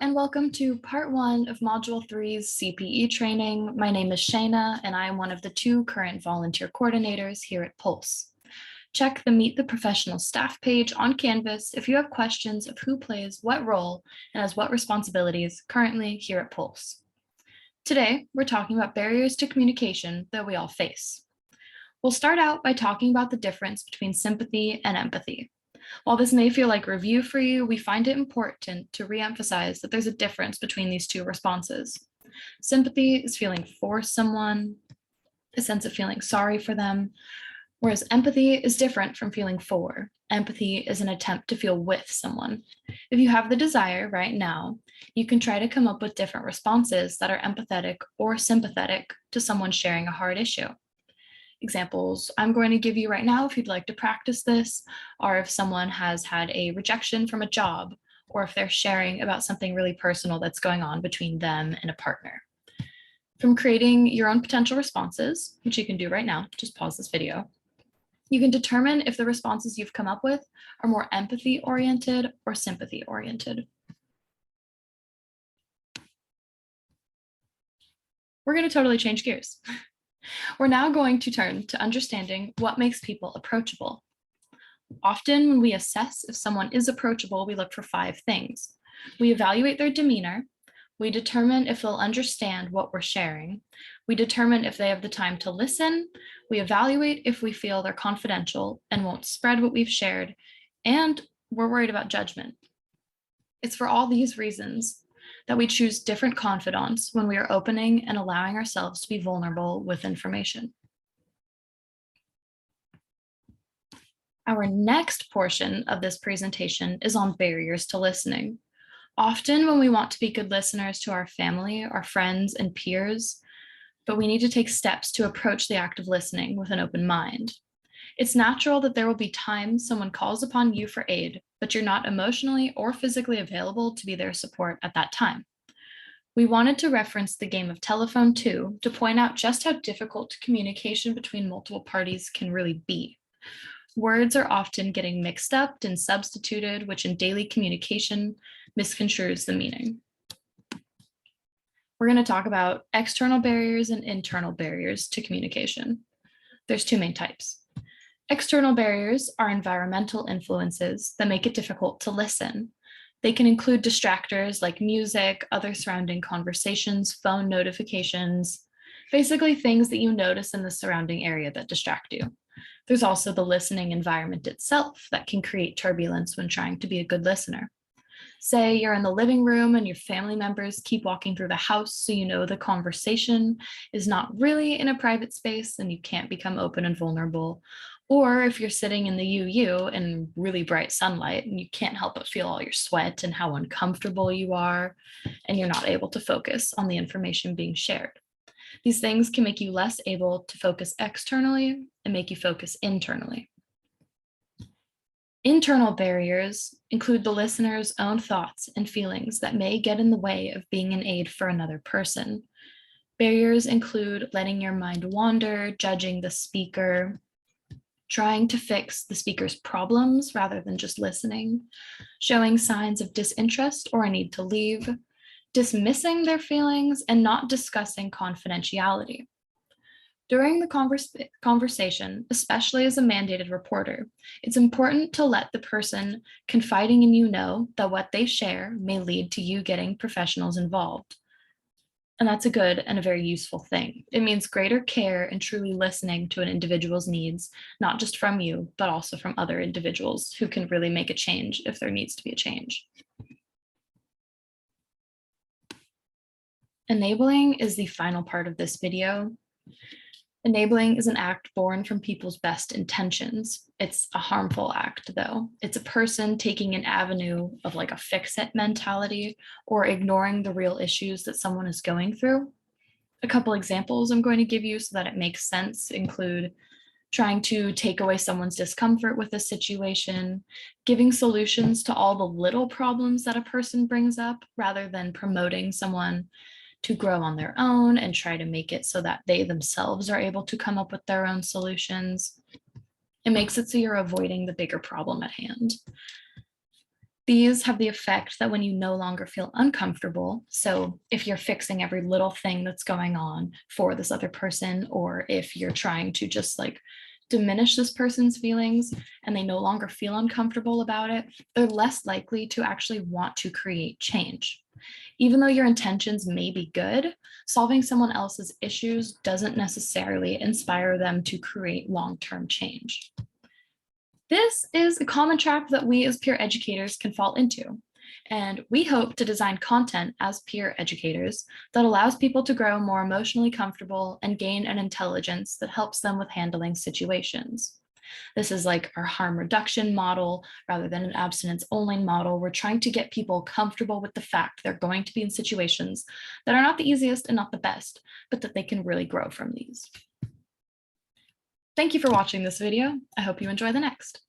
and welcome to part 1 of Module 3's CPE training. My name is Shayna, and I am one of the 2 current volunteer coordinators here at Pulse. Check the Meet the Professional Staff page on Canvas if you have questions of who plays what role and has what responsibilities currently here at Pulse. Today, we're talking about barriers to communication that we all face. We'll start out by talking about the difference between sympathy and empathy. While this may feel like review for you, we find it important to reemphasize that there's a difference between these two responses. Sympathy is feeling for someone, a sense of feeling sorry for them, whereas empathy is different from feeling for. Empathy is an attempt to feel with someone. If you have the desire right now, you can try to come up with different responses that are empathetic or sympathetic to someone sharing a hard issue. Examples I'm going to give you right now, if you'd like to practice this, are if someone has had a rejection from a job, or if they're sharing about something really personal that's going on between them and a partner. From creating your own potential responses, which you can do right now, just pause this video, you can determine if the responses you've come up with are more empathy-oriented or sympathy-oriented. We're going to totally change gears. We're now going to turn to understanding what makes people approachable. Often when we assess if someone is approachable, we look for 5 things. We evaluate their demeanor. We determine if they'll understand what we're sharing. We determine if they have the time to listen. We evaluate if we feel they're confidential and won't spread what we've shared. And we're worried about judgment. It's for all these reasons that we choose different confidants when we are opening and allowing ourselves to be vulnerable with information. Our next portion of this presentation is on barriers to listening. Often when we want to be good listeners to our family, our friends, and peers, but we need to take steps to approach the act of listening with an open mind. It's natural that there will be times someone calls upon you for aid, but you're not emotionally or physically available to be their support at that time. We wanted to reference the game of telephone too, to point out just how difficult communication between multiple parties can really be. Words are often getting mixed up and substituted, which in daily communication misconstrues the meaning. We're going to talk about external barriers and internal barriers to communication. There's 2 main types. External barriers are environmental influences that make it difficult to listen. They can include distractors like music, other surrounding conversations, phone notifications, basically things that you notice in the surrounding area that distract you. There's also the listening environment itself that can create turbulence when trying to be a good listener. Say you're in the living room and your family members keep walking through the house, so you know the conversation is not really in a private space and you can't become open and vulnerable. Or if you're sitting in the UU in really bright sunlight and you can't help but feel all your sweat and how uncomfortable you are, and you're not able to focus on the information being shared. These things can make you less able to focus externally and make you focus internally. Internal barriers include the listener's own thoughts and feelings that may get in the way of being an aid for another person. Barriers include letting your mind wander, judging the speaker, trying to fix the speaker's problems rather than just listening, showing signs of disinterest or a need to leave, dismissing their feelings, and not discussing confidentiality. During the conversation, especially as a mandated reporter, it's important to let the person confiding in you know that what they share may lead to you getting professionals involved. And that's a good and a very useful thing. It means greater care and truly listening to an individual's needs, not just from you, but also from other individuals who can really make a change if there needs to be a change. Enabling is the final part of this video. Enabling is an act born from people's best intentions. It's a harmful act, though. It's a person taking an avenue of like a fix-it mentality or ignoring the real issues that someone is going through. A couple examples I'm going to give you so that it makes sense include trying to take away someone's discomfort with a situation, giving solutions to all the little problems that a person brings up rather than promoting someone to grow on their own and try to make it so that they themselves are able to come up with their own solutions. It makes it so you're avoiding the bigger problem at hand. These have the effect that when you no longer feel uncomfortable, so if you're fixing every little thing that's going on for this other person, or if you're trying to just like diminish this person's feelings and they no longer feel uncomfortable about it, they're less likely to actually want to create change. Even though your intentions may be good, solving someone else's issues doesn't necessarily inspire them to create long-term change. This is a common trap that we as peer educators can fall into. And we hope to design content as peer educators that allows people to grow more emotionally comfortable and gain an intelligence that helps them with handling situations. This is like our harm reduction model rather than an abstinence only model. We're trying to get people comfortable with the fact they're going to be in situations that are not the easiest and not the best, but that they can really grow from these. Thank you for watching this video. I hope you enjoy the next.